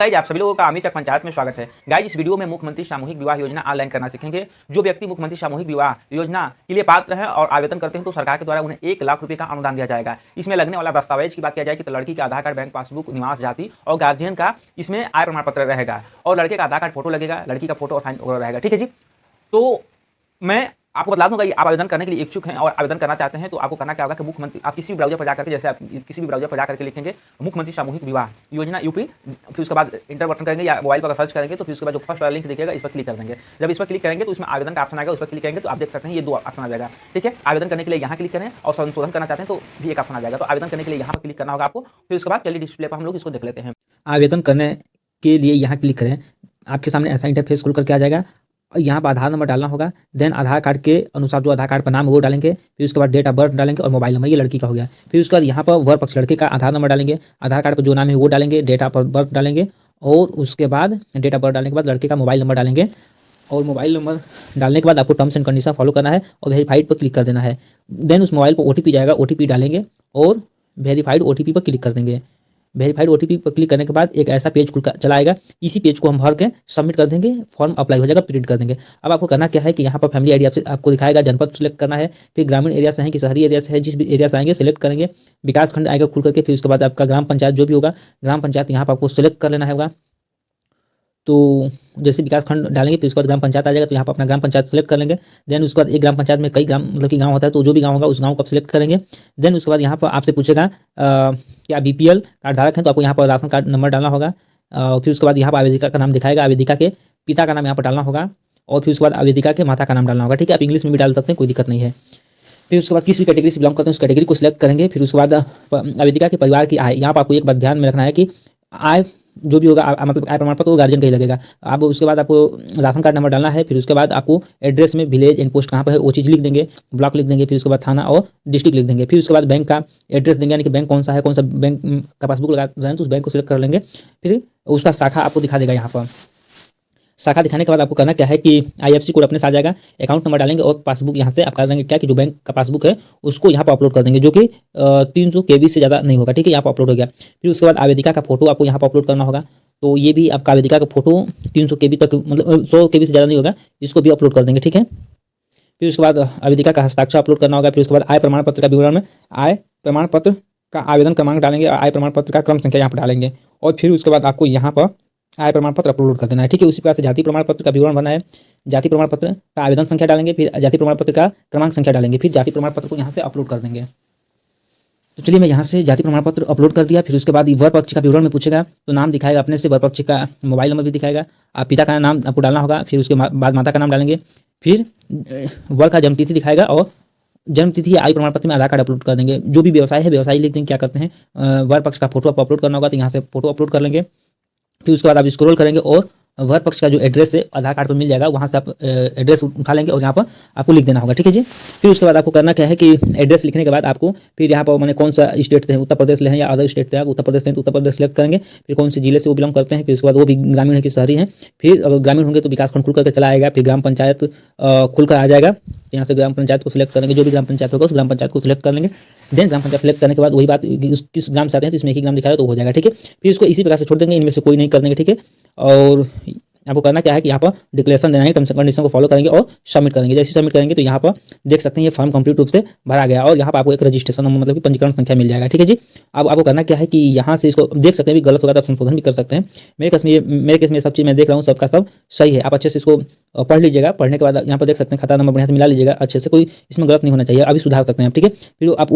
Guys आप सभी लोगों का अमित तक पंचायत में स्वागत है। गाइस इस वीडियो में मुख्यमंत्री सामूहिक विवाह योजना ऑनलाइन करना सीखेंगे। जो व्यक्ति मुख्यमंत्री सामूहिक विवाह योजना के लिए पात्र हैं और आवेदन करते हैं तो सरकार के द्वारा उन्हें 1 लाख रुपए का अनुदान दिया जाएगा। इसमें लगने वाला दस्तावेज की बात किया जाए तो लड़की का आधार कार्ड, बैंक पासबुक, निवास, जाति और गार्जियन का इसमें आय प्रमाण पत्र रहेगा और लड़के का आधार कार्ड फोटो लगेगा, लड़की का फोटो साइन रहेगा। ठीक है जी। तो मैं आपको बता दूंगा, आप आवेदन करने के लिए इच्छुक हैं और आवेदन करना चाहते हैं तो आपको करना क्या होगा कि मुख्यमंत्री आप किसी भी ब्राउजर पर जाकर के, जैसे आप किसी भी ब्राउजर पर जाकर के लिखेंगे मुख्यमंत्री सामूहिक विवाह योजना यूपी, फिर उसके बाद इंटर बटन करेंगे या मोबाइल पर सर्च करेंगे तो फिर उसके बाद जो फर्स्ट वाला लिंक दिखेगा इस पर क्लिक कर देंगे। जब इस पर क्लिक करेंगे तो इसमें आवेदन का ऑप्शन आएगा, उस पर क्लिक करेंगे तो आप देख सकते हैं ये 2 ऑप्शन आ जाएगा। ठीक है, आवेदन करने के लिए यहाँ क्लिक करें और संशोधन करना चाहते हैं तो भी एक ऑप्शन आ जाएगा। तो आवेदन करने के लिए यहाँ पर क्लिक करना होगा आपको। फिर उसके बाद चलिए डिस्प्ले पर हम लोग इसको देख लेते हैं। आवेदन करने के लिए यहाँ क्लिक करें, आपके सामने ऐसा इंटरफेस खुल करके आ जाएगा। यहाँ पर आधार नंबर डालना होगा, देन आधार कार्ड के अनुसार जो आधार कार्ड पर नाम है वो डालेंगे, फिर उसके बाद डेट ऑफ बर्थ डालेंगे और मोबाइल नंबर, ये लड़की का हो गया। फिर उसके बाद यहाँ पर वर पक्ष लड़के का आधार नंबर डालेंगे, आधार कार्ड पर जो नाम है वो डालेंगे, डेट ऑफ बर्थ डालेंगे और उसके बाद डेट ऑफ बर्थ डालने के बाद लड़के का मोबाइल नंबर डालेंगे और मोबाइल नंबर डालने के बाद आपको टर्म्स एंड कंडीशन फॉलो करना है और वेरीफाइड पर क्लिक कर देना है। देन उस मोबाइल पर OTP जाएगा, OTP डालेंगे और वेरीफाइड OTP पर क्लिक कर देंगे। वेरीफाइड OTP पर क्लिक करने के बाद एक ऐसा पेज खुल चला आएगा। इसी पेज को हम भर के सबमिट कर देंगे, फॉर्म अप्लाई हो जाएगा, प्रिंट कर देंगे। अब आपको करना क्या है कि यहाँ पर फैमिली आईडी आपको दिखाएगा, जनपद सेलेक्ट करना है, फिर ग्रामीण एरिया से है कि शहरी एरिया से है, जिस भी एरिया से आएंगे सेलेक्ट करेंगे। विकास खंड आएगा खुल करके, फिर उसके बाद आपका ग्राम पंचायत जो भी होगा ग्राम पंचायत यहाँ पर आपको सेलेक्ट कर लेना होगा। तो जैसे विकास खंड डालेंगे फिर उसके बाद ग्राम पंचायत आ जाएगा, तो यहाँ पर अपना ग्राम पंचायत सेलेक्ट कर लेंगे। देन उसके बाद एक ग्राम पंचायत में कई ग्राम मतलब कि गांव होता है, तो जो भी गांव होगा उस गांव को आप सेलेक्ट करेंगे। देन उसके बाद यहाँ पर आपसे पूछेगा क्या BPL कार्ड धारक हैं, तो आपको यहाँ पर राशन कार्ड नंबर डालना होगा। फिर उसके बाद यहाँ पर आवेदिका का नाम दिखाएगा, आवेदिका के पिता का नाम यहाँ पर डालना होगा और फिर उसके बाद आवेदिका के माता का नाम डालना होगा। ठीक है, आप इंग्लिश में भी डाल सकते हैं, कोई दिक्कत नहीं है। फिर उसके बाद किस भी कैटेगरी से बिलोंग करते हैं उस कैटेगरी को सिलेक्ट करेंगे। फिर उसके बाद आवेदिका के परिवार की आय, यहाँ पर आपको एक बात ध्यान में रखना है कि आय जो भी होगा मतलब आय प्रमाण पत्र वो गार्जियन का ही लगेगा। आप उसके बाद आपको राशन कार्ड नंबर डालना है। फिर उसके बाद आपको एड्रेस में विलेज एंड पोस्ट कहाँ पर है वो चीज़ लिख देंगे, ब्लॉक लिख देंगे, फिर उसके बाद थाना और डिस्ट्रिक्ट लिख देंगे। फिर उसके बाद बैंक का एड्रेस देंगे, यानी कि बैंक कौन सा है, कौन सा बैंक का पासबुक लगा रहे हैं तो उस बैंक को सिलेक्ट कर लेंगे। फिर उसका शाखा आपको दिखा देगा। यहाँ पर शाखा दिखाने के बाद आपको करना क्या है कि IFSC कोड अपने साथ जाएगा, अकाउंट नंबर डालेंगे और पासबुक यहाँ से आप कर देंगे क्या कि जो बैंक का पासबुक है उसको यहाँ पर अपलोड कर देंगे, जो कि 300 KB से ज़्यादा नहीं होगा। ठीक है, यहाँ पर अपलोड हो गया। फिर उसके बाद आवेदिका का फोटो आपको यहाँ पर अपलोड करना होगा, तो ये भी आपका आवेदिका का फोटो 300 KB तक मतलब 100 KB से ज़्यादा नहीं होगा, इसको भी अपलोड कर देंगे। ठीक है, फिर उसके बाद आवेदिका का हस्ताक्षर अपलोड करना होगा। फिर उसके बाद आय प्रमाण पत्र का विवरण में आय प्रमाण पत्र का आवेदन क्रमांक डालेंगे, आय प्रमाण पत्र का क्रम संख्या यहाँ पर डालेंगे और फिर उसके बाद आपको यहाँ पर आय प्रमाण पत्र अपलोड कर देना है। ठीक है, उसी प्रकार से जाति प्रमाण पत्र का विवरण बना है, जाति प्रमाण पत्र का आवेदन संख्या डालेंगे, फिर जाति प्रमाण पत्र का क्रमांक संख्या डालेंगे, फिर जाति प्रमाण पत्र को यहाँ से अपलोड कर देंगे। तो चलिए मैं यहाँ से जाति प्रमाण पत्र अपलोड कर दिया। फिर उसके बाद वर पक्ष का विवरण में पूछेगा तो नाम दिखाएगा अपने से, वर पक्ष का मोबाइल नंबर भी दिखाएगा, आप पिता का नाम आपको डालना होगा, फिर उसके बाद माता का नाम डालेंगे, फिर वर का जन्मतिथि दिखाएगा और जन्मतिथि आयु प्रमाण पत्र में आधार कार्ड अपलोड कर देंगे। जो भी व्यवसाय है व्यवसाय लिख देंगे, क्या करते हैं वर पक्ष का फोटो आपको अपलोड करना होगा, तो यहाँ से फोटो अपलोड कर लेंगे। फिर उसके बाद आप स्क्रॉल करेंगे और वर पक्ष का जो एड्रेस है आधार कार्ड पर मिल जाएगा, वहाँ से आप एड्रेस उठा लेंगे और यहाँ पर आपको लिख देना होगा। ठीक है जी। फिर उसके बाद आपको करना क्या है कि एड्रेस लिखने के बाद आपको फिर यहाँ पर मैंने कौन सा स्टेट से, उत्तर प्रदेश ले हैं या अदर स्टेट से, आप उत्तर प्रदेश से तो उत्तर प्रदेश सेलेक्ट करेंगे, फिर कौन से जिले से वो बिलोंग करते हैं, फिर उसके बाद वो भी ग्रामीण है कि शहरी हैं। फिर अगर ग्रामीण होंगे तो विकास खंड खुल करके चला आएगा, फिर ग्राम पंचायत खुल कर आ जाएगा, यहाँ से ग्राम पंचायत को सिलेक्ट करेंगे, जो भी ग्राम पंचायत होगा उस ग्राम पंचायत को सिलेक्ट कर लेंगे। देन ग्राम पंचायत सेलेक्ट करने के बाद वही बात किस ग्राम से आते हैं तो इसमें एक ही ग्राम दिखा रहा है तो हो जाएगा। ठीक है, फिर इसको इसी प्रकार से छोड़ देंगे, इनमें से कोई नहीं कर देंगे। ठीक है, और आपको करना क्या है कि यहाँ पर डिक्लेरेशन देना है, टर्म्स एंड कंडीशन को फॉलो करेंगे और सबमिट करेंगे। जैसे सबमिट करेंगे तो यहाँ पर देख सकते हैं ये फॉर्म कंप्लीट रूप से भरा गया और यहाँ पर आपको एक रजिस्ट्रेशन नंबर मतलब कि पंजीकरण संख्या मिल जाएगा। ठीक है जी। अब आपको करना क्या है कि यहाँ से इसको देख सकते हैं, भी गलत होगा तो आप संशोधन भी कर सकते हैं। मेरे केस में सब चीज़ मैं देख रहा हूँ, सबका सब सही है। आप अच्छे से इसको पढ़ लीजिएगा, पढ़ने के बाद यहाँ पर देख सकते हैं खाता नंबर बढ़िया से मिला लीजिएगा अच्छे से, कोई इसमें गलत नहीं होना चाहिए, अभी सुधार सकते हैं आप। ठीक है, फिर आप